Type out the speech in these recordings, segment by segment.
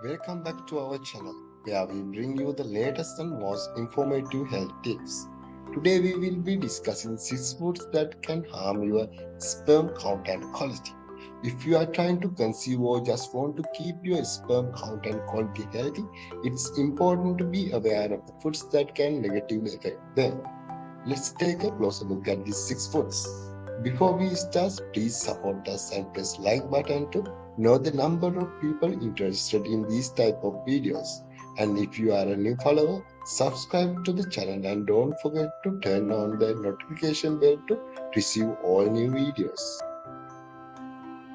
Welcome back to our channel where we bring you the latest and most informative health tips. Today we will be discussing 6 foods that can harm your sperm count and quality. If you are trying to conceive or just want to keep your sperm count and quality healthy, it's important to be aware of the foods that can negatively affect them. Let's take a closer look at these 6 foods. Before we start, please support us and press like button to know the number of people interested in these type of videos. And if you are a new follower, subscribe to the channel and don't forget to turn on the notification bell to receive all new videos.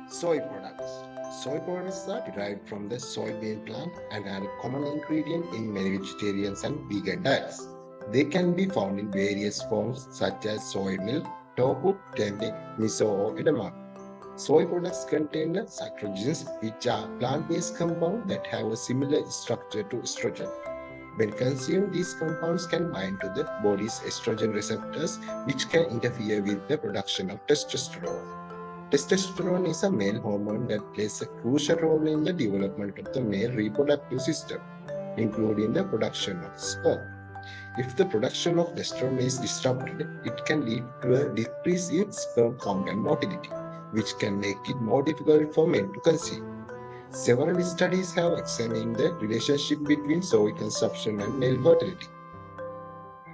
Soy products. Soy products are derived from the soybean plant and are a common ingredient in many vegetarian and vegan diets. They can be found in various forms such as soy milk, tofu, tempeh, miso, or edamame. Soy products contain cytogens, which are plant-based compounds that have a similar structure to estrogen. When consumed, these compounds can bind to the body's estrogen receptors, which can interfere with the production of testosterone. Testosterone is a male hormone that plays a crucial role in the development of the male reproductive system, including the production of sperm. If the production of testosterone is disrupted, it can lead to a decrease in sperm count and motility, which can make it more difficult for men to conceive. Several studies have examined the relationship between soy consumption and male fertility.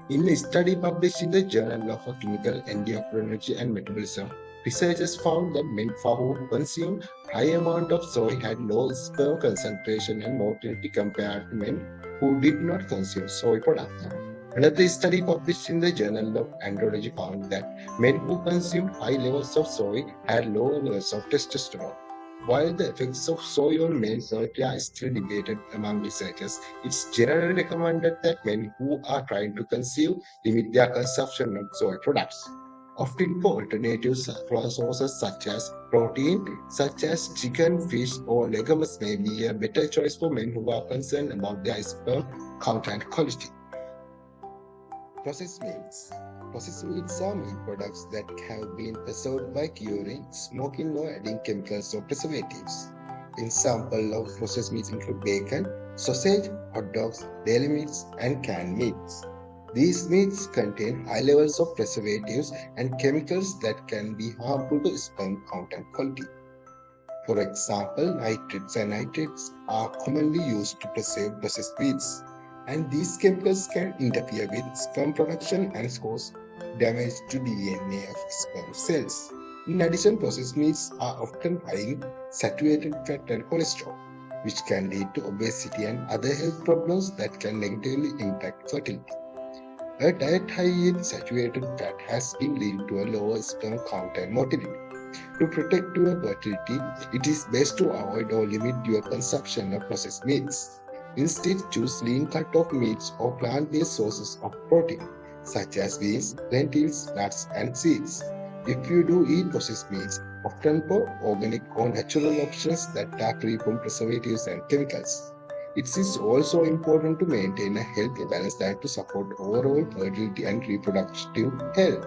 In a study published in the Journal of Clinical Endocrinology and Metabolism, researchers found that men who consumed high amount of soy had low sperm concentration and motility compared to men who did not consume soy products. Another study published in the Journal of Andrology found that men who consumed high levels of soy had low levels of testosterone. While the effects of soy on male fertility are still debated among researchers, it's generally recommended that men who are trying to conceive limit their consumption of soy products. Opting for alternatives from sources such as chicken, fish, or legumes may be a better choice for men who are concerned about their sperm count and quality. Processed meats. Processed meats are meat products that have been preserved by curing, smoking, or adding chemicals or preservatives. Examples of processed meats include bacon, sausage, hot dogs, dairy meats, and canned meats. These meats contain high levels of preservatives and chemicals that can be harmful to sperm count and quality. For example, nitrates and nitrates are commonly used to preserve processed meats, and these chemicals can interfere with sperm production and cause damage to DNA of sperm cells. In addition, processed meats are often high in saturated fat and cholesterol, which can lead to obesity and other health problems that can negatively impact fertility. A diet high in saturated fat has been linked to a lower sperm count and motility. To protect your fertility, it is best to avoid or limit your consumption of processed meats. Instead, choose lean cut of meats or plant-based sources of protein, such as beans, lentils, nuts, and seeds. If you do eat processed meats, option for organic or natural options that are free from preservatives and chemicals. It is also important to maintain a healthy balanced diet to support overall fertility and reproductive health.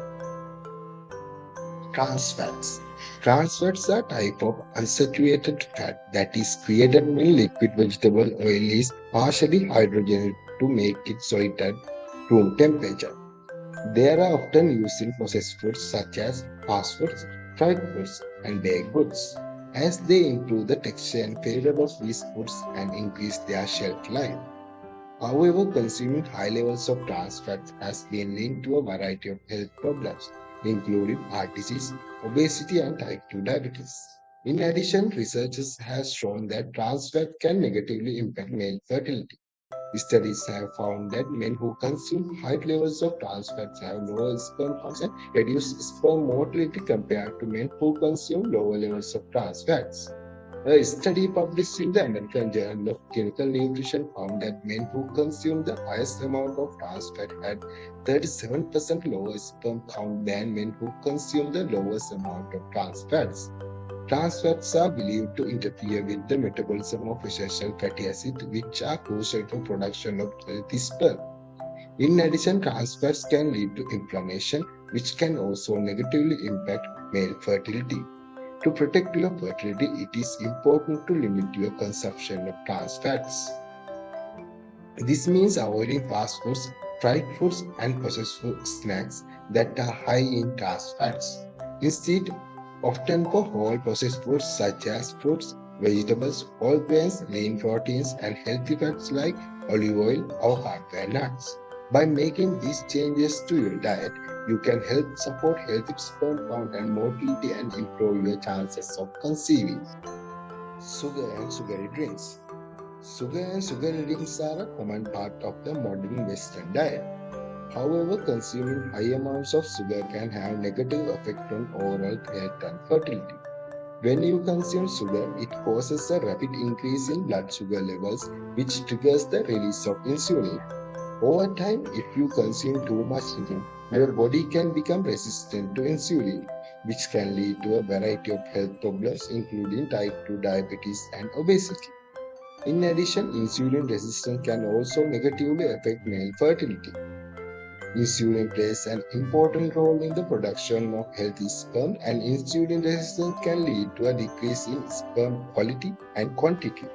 Trans fats. Trans fats are a type of unsaturated fat that is created when liquid vegetable oil is partially hydrogenated to make it solid at room temperature. They are often used in processed foods such as fast foods, fried foods, and baked goods, as they improve the texture and flavor of these foods and increase their shelf life. However, consuming high levels of trans fats has been linked to a variety of health problems, including heart disease, obesity, and type 2 diabetes. In addition, researchers have shown that trans fat can negatively impact male fertility. Studies have found that men who consume high levels of trans fats have lower sperm counts and reduced sperm motility compared to men who consume lower levels of trans fats. A study published in the American Journal of Clinical Nutrition found that men who consumed the highest amount of trans fat had 37% lower sperm count than men who consumed the lowest amount of trans fats. Trans fats are believed to interfere with the metabolism of essential fatty acids, which are crucial for production of healthy sperm. In addition, trans fats can lead to inflammation, which can also negatively impact male fertility. To protect your fertility, it is important to limit your consumption of trans fats. This means avoiding fast foods, fried foods, and processed food snacks that are high in trans fats. Instead, often for whole processed foods such as fruits, vegetables, whole grains, lean proteins, and healthy fats like olive oil, avocado, and nuts. By making these changes to your diet, you can help support healthy sperm count and motility and improve your chances of conceiving. Sugar and sugary drinks. Sugar and sugary drinks are a common part of the modern Western diet. However, consuming high amounts of sugar can have negative effect on overall health and fertility. When you consume sugar, it causes a rapid increase in blood sugar levels, which triggers the release of insulin. Over time, if you consume too much sugar, your body can become resistant to insulin, which can lead to a variety of health problems, including type 2 diabetes and obesity. In addition, insulin resistance can also negatively affect male fertility. Insulin plays an important role in the production of healthy sperm, and insulin resistance can lead to a decrease in sperm quality and quantity.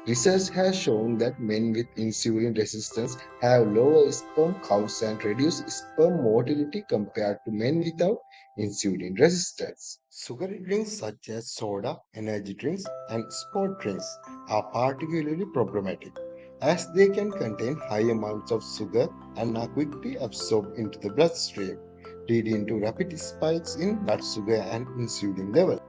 Research has shown that men with insulin resistance have lower sperm counts and reduced sperm motility compared to men without insulin resistance. Sugary drinks such as soda, energy drinks, and sport drinks are particularly problematic as they can contain high amounts of sugar and are quickly absorbed into the bloodstream, leading to rapid spikes in blood sugar and insulin levels.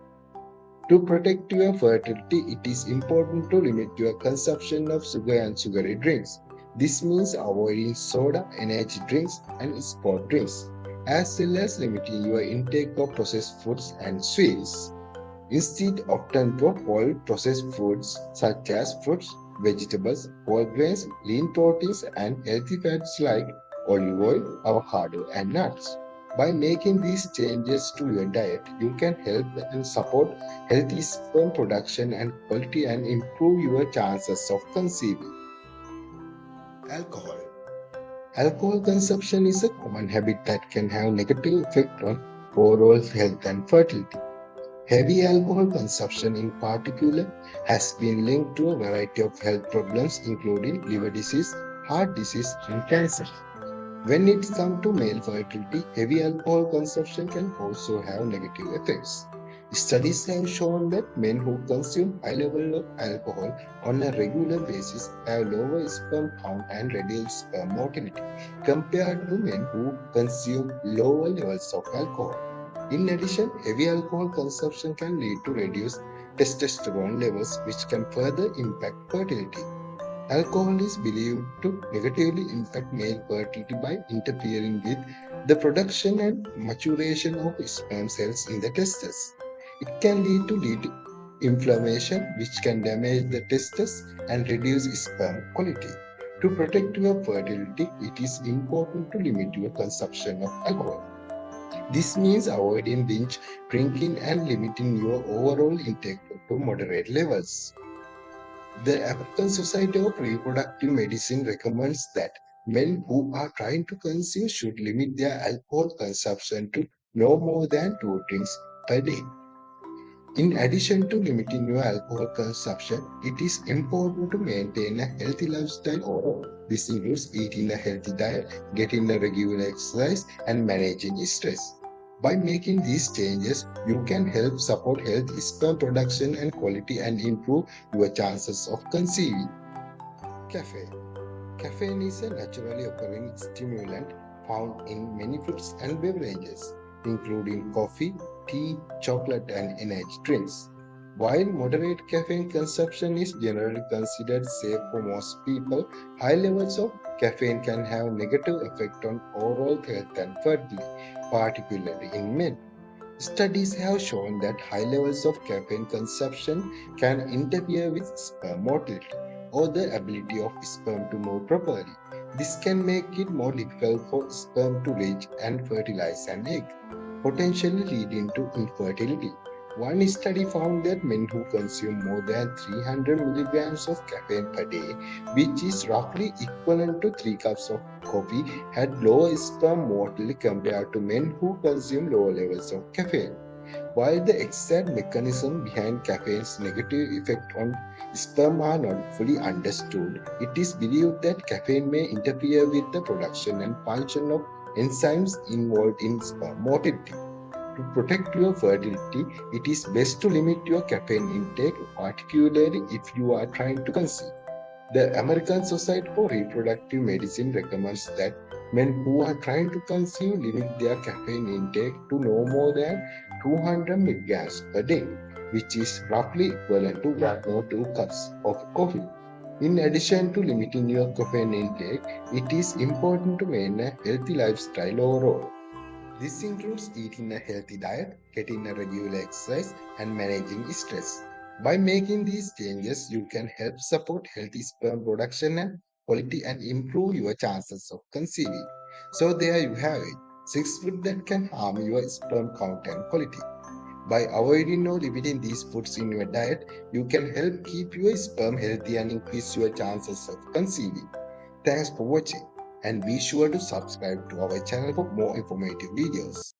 To protect your fertility, it is important to limit your consumption of sugar and sugary drinks. This means avoiding soda, energy drinks, and sport drinks, as well as limiting your intake of processed foods and sweets. Instead, often for whole processed foods such as fruits, vegetables, whole grains, lean proteins, and healthy fats like olive oil, avocado, and nuts. By making these changes to your diet, you can help and support healthy sperm production and quality and improve your chances of conceiving. Alcohol. Alcohol consumption is a common habit that can have negative effect on overall health and fertility. Heavy alcohol consumption, in particular, has been linked to a variety of health problems, including liver disease, heart disease, and cancer. When it comes to male fertility, heavy alcohol consumption can also have negative effects. Studies have shown that men who consume high level of alcohol on a regular basis have lower sperm count and reduced sperm motility compared to men who consume lower levels of alcohol. In addition, heavy alcohol consumption can lead to reduced testosterone levels, which can further impact fertility. Alcohol is believed to negatively impact male fertility by interfering with the production and maturation of sperm cells in the testes. It can lead inflammation, which can damage the testes and reduce sperm quality. To protect your fertility, it is important to limit your consumption of alcohol. This means avoiding binge drinking and limiting your overall intake to moderate levels. The American Society of Reproductive Medicine recommends that men who are trying to conceive should limit their alcohol consumption to no more than 2 drinks per day. In addition to limiting your alcohol consumption, it is important to maintain a healthy lifestyle overall. This includes eating a healthy diet, getting a regular exercise, and managing stress. By making these changes, you can help support healthy sperm production and quality and improve your chances of conceiving. Caffeine. Caffeine is a naturally occurring stimulant found in many foods and beverages, including coffee, tea, chocolate, and energy drinks. While moderate caffeine consumption is generally considered safe for most people, high levels of caffeine can have negative effect on overall health and fertility, particularly in men. Studies have shown that high levels of caffeine consumption can interfere with sperm motility or the ability of sperm to move properly. This can make it more difficult for sperm to reach and fertilize an egg, potentially leading to infertility. One study found that men who consume more than 300 milligrams of caffeine per day, which is roughly equivalent to 3 cups of coffee, had lower sperm motility compared to men who consume lower levels of caffeine. While the exact mechanism behind caffeine's negative effect on sperm are not fully understood, it is believed that caffeine may interfere with the production and function of enzymes involved in sperm motility. To protect your fertility, it is best to limit your caffeine intake, particularly if you are trying to conceive. The American Society for Reproductive Medicine recommends that men who are trying to conceive limit their caffeine intake to no more than 200 milligrams per day, which is roughly equivalent to 1 or 2 cups of coffee. In addition to limiting your caffeine intake, it is important to maintain a healthy lifestyle overall. This includes eating a healthy diet, getting a regular exercise, and managing stress. By making these changes, you can help support healthy sperm production and quality and improve your chances of conceiving. So, there you have it, 6 foods that can harm your sperm count and quality. By avoiding or limiting these foods in your diet, you can help keep your sperm healthy and increase your chances of conceiving. Thanks for watching, and be sure to subscribe to our channel for more informative videos.